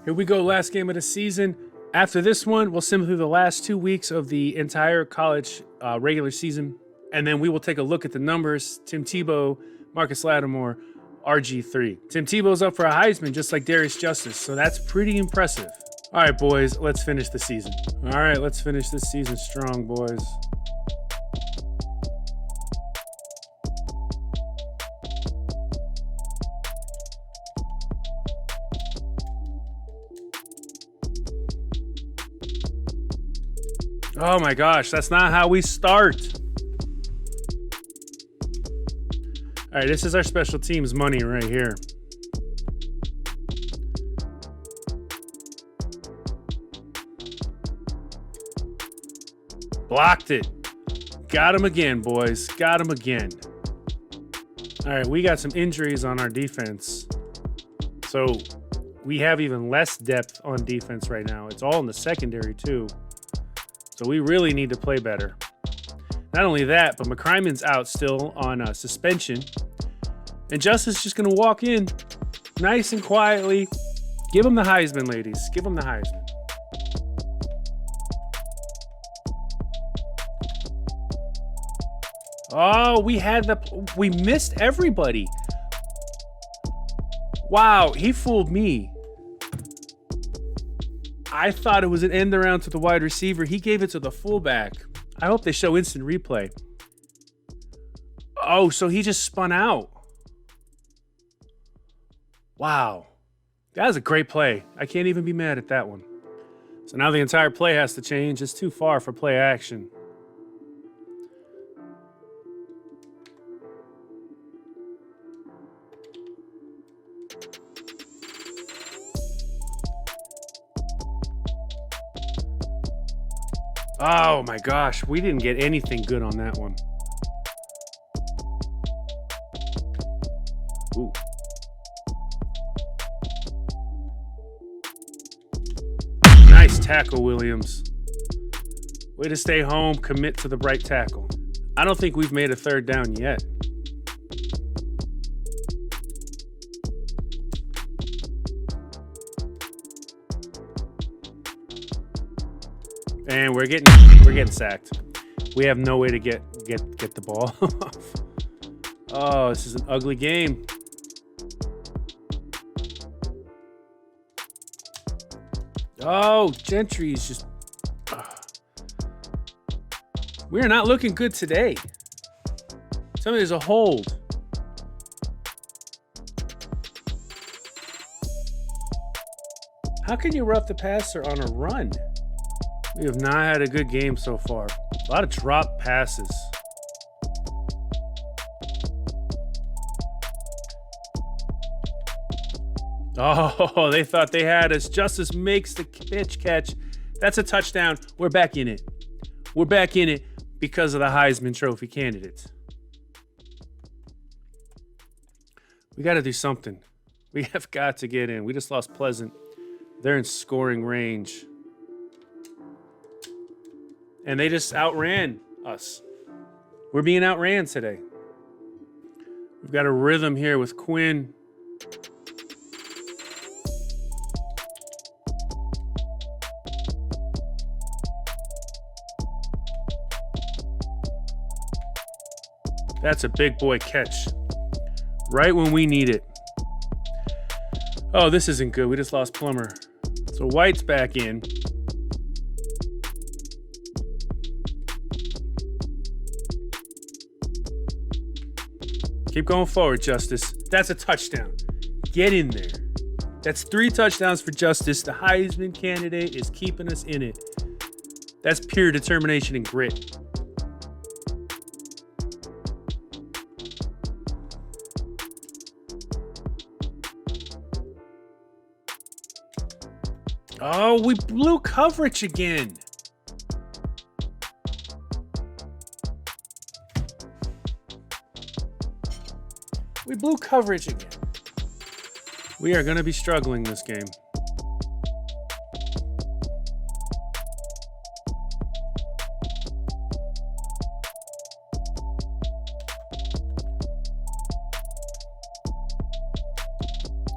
Here we go, last game of the season. After this one, we'll sim through the last 2 weeks of the entire college regular season, and then we will take a look at the numbers. Tim Tebow, Marcus Lattimore, RG3. Tim Tebow's up for a Heisman just like Darius Justice, so that's pretty impressive. All right, boys, let's finish the season. All right, let's finish this season strong, boys. Oh my gosh, that's not how we start. All right, this is our special teams money right here. Blocked it. Got him again, boys. Got him again. All right, we got some injuries on our defense. So we have even less depth on defense right now. It's all in the secondary too. So we really need to play better. Not only that, but McCryman's out still on suspension. And Justice just going to walk in nice and quietly. Give him the Heisman, ladies. Give him the Heisman. Oh, we missed everybody. Wow, he fooled me. I thought it was an end around to the wide receiver. He gave it to the fullback. I hope they show instant replay. Oh, so he just spun out. Wow. That was a great play. I can't even be mad at that one. So now the entire play has to change. It's too far for play action. Oh my gosh, we didn't get anything good on that one. Ooh. Nice tackle, Williams. Way to stay home, commit to the right tackle. I don't think we've made a third down yet. And we're getting sacked. We have no way to get the ball off. Oh, this is an ugly game. Oh, Gentry is just... We're not looking good today. Tell me there's a hold. How can you rough the passer on a run? We have not had a good game so far. A lot of drop passes. Oh, they thought they had us. Justice makes the pitch catch. That's a touchdown. We're back in it. We're back in it because of the Heisman Trophy candidates. We got to do something. We have got to get in. We just lost Pleasant. They're in scoring range. And they just outran us. We're being outran today. We've got a rhythm here with Quinn. That's a big boy catch. Right when we need it. Oh, this isn't good. We just lost Plummer. So White's back in. Keep going forward, Justice. That's a touchdown. Get in there. That's 3 touchdowns for Justice. The Heisman candidate is keeping us in it. That's pure determination and grit. Oh, we blew coverage again. We blew coverage again. We are going to be struggling this game.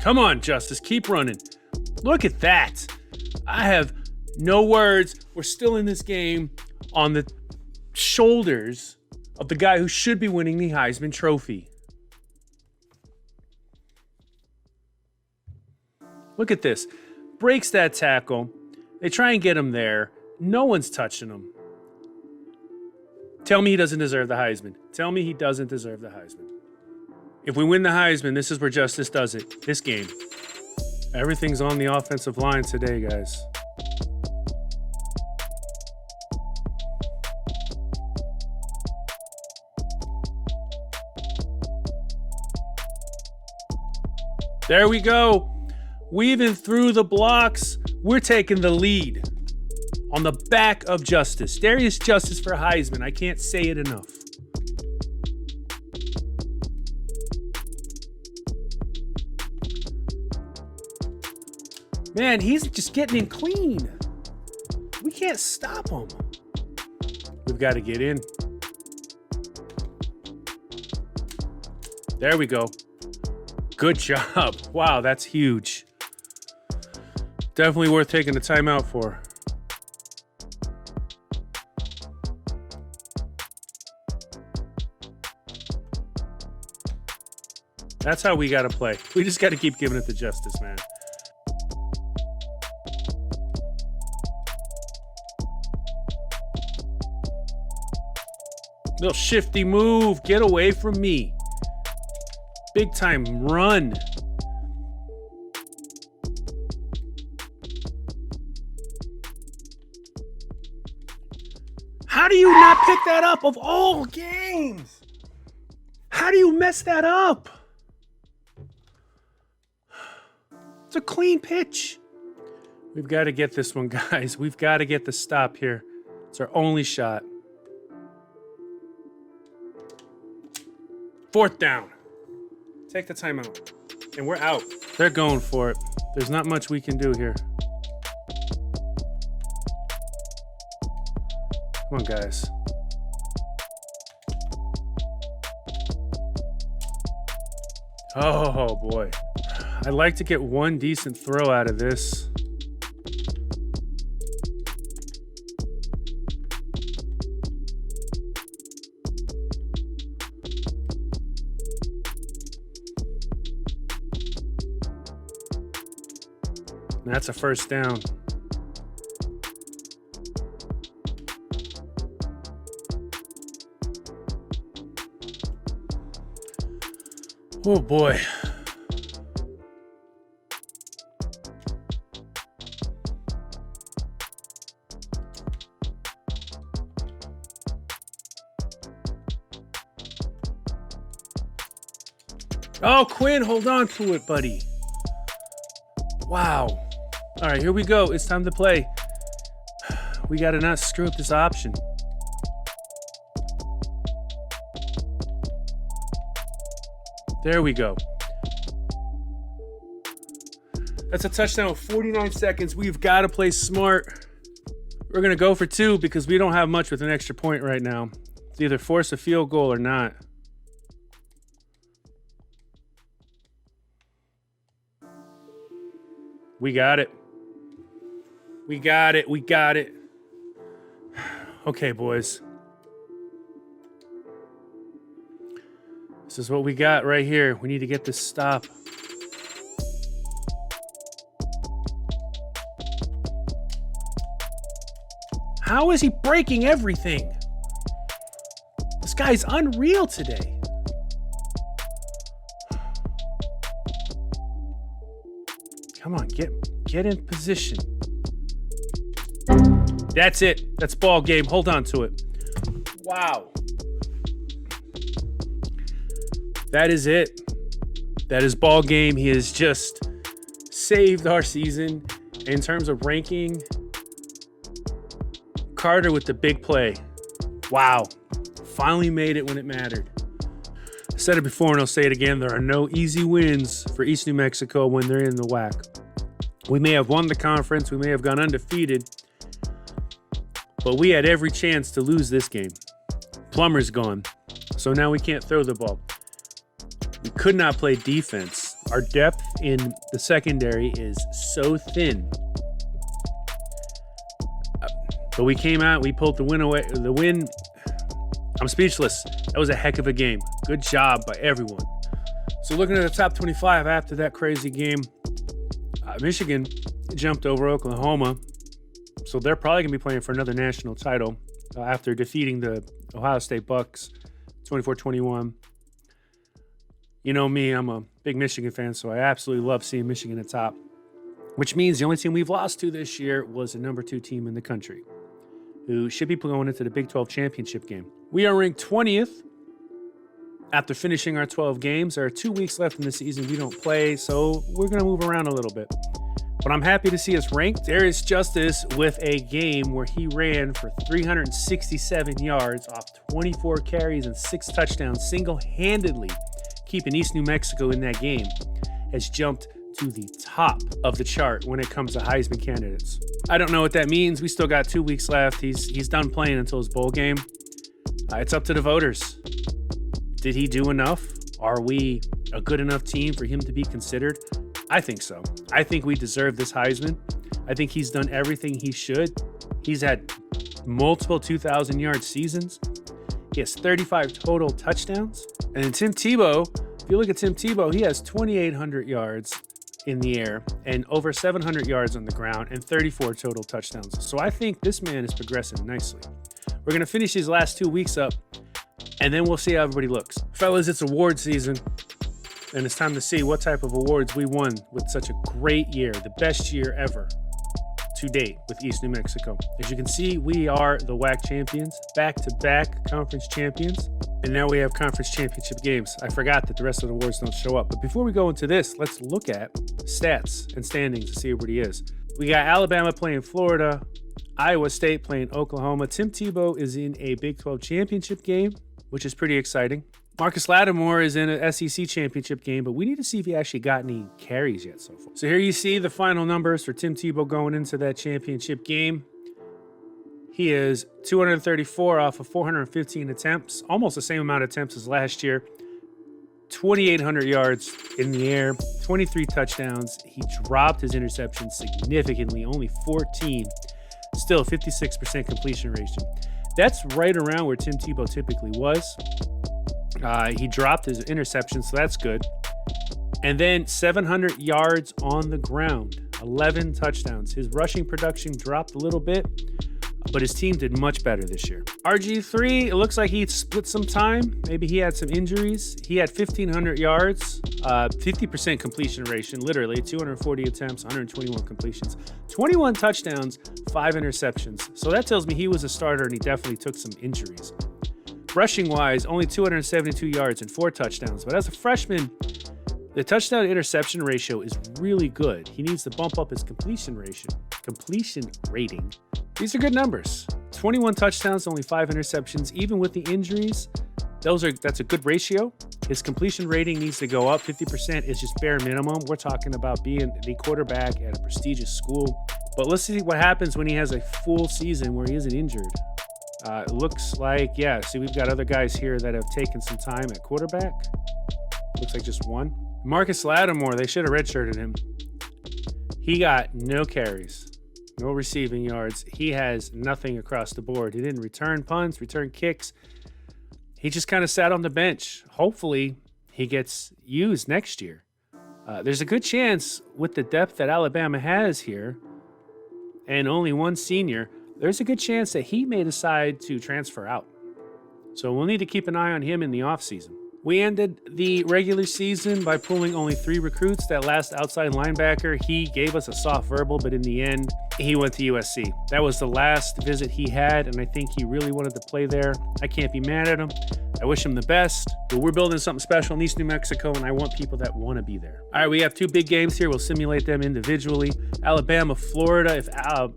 Come on, Justice. Keep running. Look at that. I have no words. We're still in this game on the shoulders of the guy who should be winning the Heisman Trophy. Look at this. Breaks that tackle. They try and get him there. No one's touching him. Tell me he doesn't deserve the Heisman. Tell me he doesn't deserve the Heisman. If we win the Heisman, this is where justice does it. This game. Everything's on the offensive line today, guys. There we go. Weaving through the blocks. We're taking the lead on the back of justice. Darius Justice for Heisman. I can't say it enough. Man, he's just getting in clean. We can't stop him. We've got to get in. There we go. Good job. Wow, that's huge. Definitely worth taking the timeout for. That's how we got to play. We just got to keep giving it to justice, man. Little shifty move. Get away from me. Big time run. How do you not pick that up of all games? How do you mess that up? It's a clean pitch. We've got to get this one, guys. We've got to get the stop here. It's our only shot. Fourth down. Take the timeout. And we're out. They're going for it. There's not much we can do here. Come on, guys. Oh, boy. I'd like to get one decent throw out of this. That's a first down. Oh boy. Oh, Quinn, hold on to it, buddy. Wow. All right, here we go. It's time to play. We got to not screw up this option. There we go. That's a touchdown with 49 seconds. We've got to play smart. We're going to go for two because we don't have much with an extra point right now. It's either force a field goal or not. We got it. We got it. We got it. Okay, boys. This is what we got right here. We need to get this stop. How is he breaking everything? This guy's unreal today. Come on, get in position. That's it. That's ball game. Hold on to it. Wow. That is it. That is ball game. He has just saved our season in terms of ranking. Carter with the big play. Wow. Finally made it when it mattered. I said it before and I'll say it again. There are no easy wins for East New Mexico when they're in the WAC. We may have won the conference. We may have gone undefeated. But we had every chance to lose this game. Plummer's gone. So now we can't throw the ball. We could not play defense. Our depth in the secondary is so thin. But we came out, we pulled the win away. The win, I'm speechless. That was a heck of a game. Good job by everyone. So looking at the top 25 after that crazy game, Michigan jumped over Oklahoma. So they're probably going to be playing for another national title after defeating the Ohio State Bucks 24-21. You know me, I'm a big Michigan fan, so I absolutely love seeing Michigan at top, which means the only team we've lost to this year was the number 2 team in the country, who should be going into the Big 12 championship game. We are ranked 20th after finishing our 12 games. There are 2 weeks left in the season. We don't play, so we're going to move around a little bit. But I'm happy to see us ranked. Darius Justice with a game where he ran for 367 yards off 24 carries and 6 touchdowns single-handedly, keeping East New Mexico in that game, has jumped to the top of the chart when it comes to Heisman candidates. I don't know what that means. We still got 2 weeks left. He's done playing until his bowl game. It's up to the voters. Did he do enough? Are we a good enough team for him to be considered? I think so. I think we deserve this Heisman. I think he's done everything he should. He's had multiple 2,000-yard seasons. He has 35 total touchdowns. And then Tim Tebow, if you look at Tim Tebow, he has 2,800 yards in the air and over 700 yards on the ground and 34 total touchdowns. So I think this man is progressing nicely. We're going to finish these last 2 weeks up, and then we'll see how everybody looks. Fellas, it's award season, and it's time to see what type of awards we won with such a great year, the best year ever to date with East New Mexico. As you can see, we are the WAC champions, back-to-back conference champions, and now we have conference championship games. I forgot that the rest of the awards don't show up. But before we go into this, let's look at stats and standings to see where everybody is. We got Alabama playing Florida, Iowa State playing Oklahoma. Tim Tebow is in a Big 12 championship game, which is pretty exciting. Marcus Lattimore is in an SEC championship game, but we need to see if he actually got any carries yet so far. So here you see the final numbers for Tim Tebow going into that championship game. He is 234 off of 415 attempts, almost the same amount of attempts as last year. 2,800 yards in the air, 23 touchdowns. He dropped his interceptions significantly, only 14. Still 56% completion ratio. That's right around where Tim Tebow typically was. He dropped his interceptions, so that's good. And then 700 yards on the ground, 11 touchdowns. His rushing production dropped a little bit, but his team did much better this year. RG3, it looks like he split some time. Maybe he had some injuries. He had 1,500 yards, 50% completion ratio, literally 240 attempts, 121 completions, 21 touchdowns, 5 interceptions. So that tells me he was a starter and he definitely took some injuries. Rushing-wise, only 272 yards and 4 touchdowns. But as a freshman, the touchdown-interception ratio is really good. He needs to bump up his completion rating. These are good numbers. 21 touchdowns, only 5 interceptions. Even with the injuries, that's a good ratio. His completion rating needs to go up. 50% is just bare minimum. We're talking about being the quarterback at a prestigious school. But let's see what happens when he has a full season where he isn't injured. It looks like, see, we've got other guys here that have taken some time at quarterback. Looks like just one. Marcus Lattimore, they should have redshirted him. He got no carries, no receiving yards. He has nothing across the board. He didn't return punts, return kicks. He just kind of sat on the bench. Hopefully, he gets used next year. There's a good chance with the depth that Alabama has here and only one senior, there's a good chance that he may decide to transfer out. So we'll need to keep an eye on him in the offseason. We ended the regular season by pulling only 3 recruits. That last outside linebacker, he gave us a soft verbal, but in the end, he went to USC. That was the last visit he had, and I think he really wanted to play there. I can't be mad at him. I wish him the best, but we're building something special in East New Mexico, and I want people that want to be there. All right, we have 2 big games here. We'll simulate them individually. Alabama, Florida. If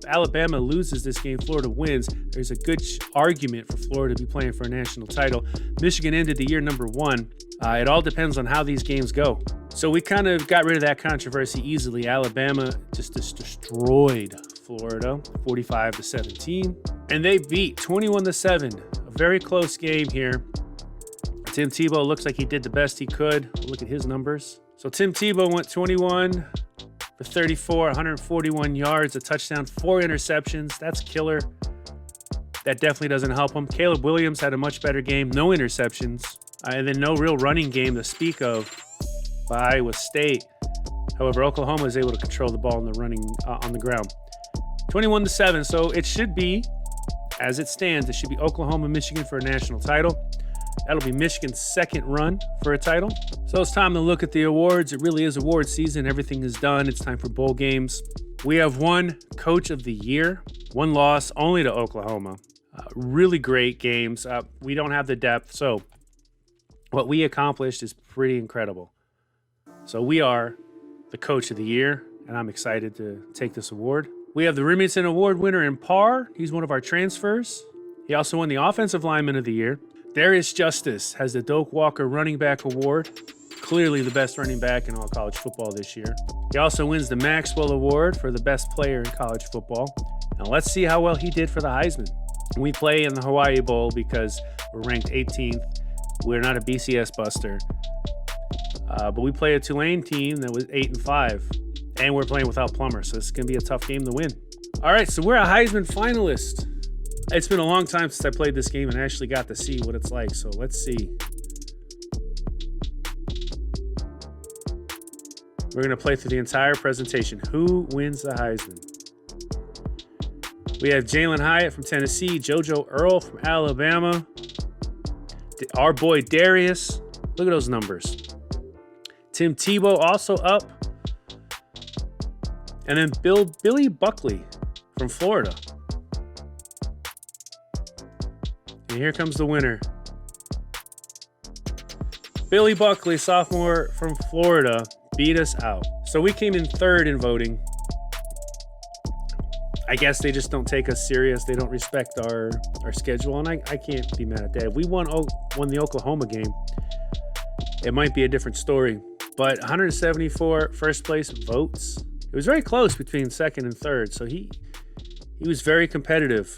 Alabama loses this game, Florida wins. There's a good argument for Florida to be playing for a national title. Michigan ended the year number 1. It all depends on how these games go. So we kind of got rid of that controversy easily. Alabama just destroyed Florida, 45-17. And they beat 21-7. A very close game here. Tim Tebow looks like he did the best he could. Look at his numbers. So Tim Tebow went 21 for 34, 141 yards, a touchdown, 4 interceptions. That's killer. That definitely doesn't help him. Caleb Williams had a much better game, no interceptions, and then no real running game to speak of by Iowa State. However, Oklahoma was able to control the ball in the running on the ground. 21-7, so it should be, as it stands, it should be Oklahoma-Michigan for a national title. That'll be Michigan's second run for a title. So it's time to look at the awards. It really is award season. Everything is done. It's time for bowl games. We have one Coach of the Year, one loss only to Oklahoma. Really great games. We don't have the depth, so what we accomplished is pretty incredible. So we are the Coach of the Year, and I'm excited to take this award. We have the Remington Award winner in Parr. He's one of our transfers. He also won the Offensive Lineman of the Year. Darius Justice has the Doak Walker Running Back Award. Clearly the best running back in all college football this year. He also wins the Maxwell Award for the best player in college football. Now let's see how well he did for the Heisman. We play in the Hawaii Bowl because we're ranked 18th. We're not a BCS buster. But we play a Tulane team that was 8-5. And we're playing without Plummer, so it's going to be a tough game to win. All right, so we're a Heisman finalist. It's been a long time since I played this game and actually got to see what it's like, so let's see. We're going to play through the entire presentation. Who wins the Heisman? We have Jalen Hyatt from Tennessee, JoJo Earl from Alabama, our boy Darius. Look at those numbers. Tim Tebow also up. And then Billy Buckley from Florida. And here comes the winner. Billy Buckley, sophomore from Florida, beat us out. So we came in third in voting. I guess they just don't take us serious. They don't respect our schedule, and I can't be mad at that. If we won the Oklahoma game, it might be a different story. But 174 first place votes. It was very close between second and third, so he was very competitive.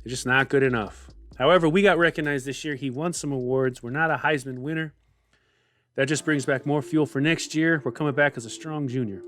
It's just not good enough. However, we got recognized this year. He won some awards. We're not a Heisman winner. That just brings back more fuel for next year. We're coming back as a strong junior.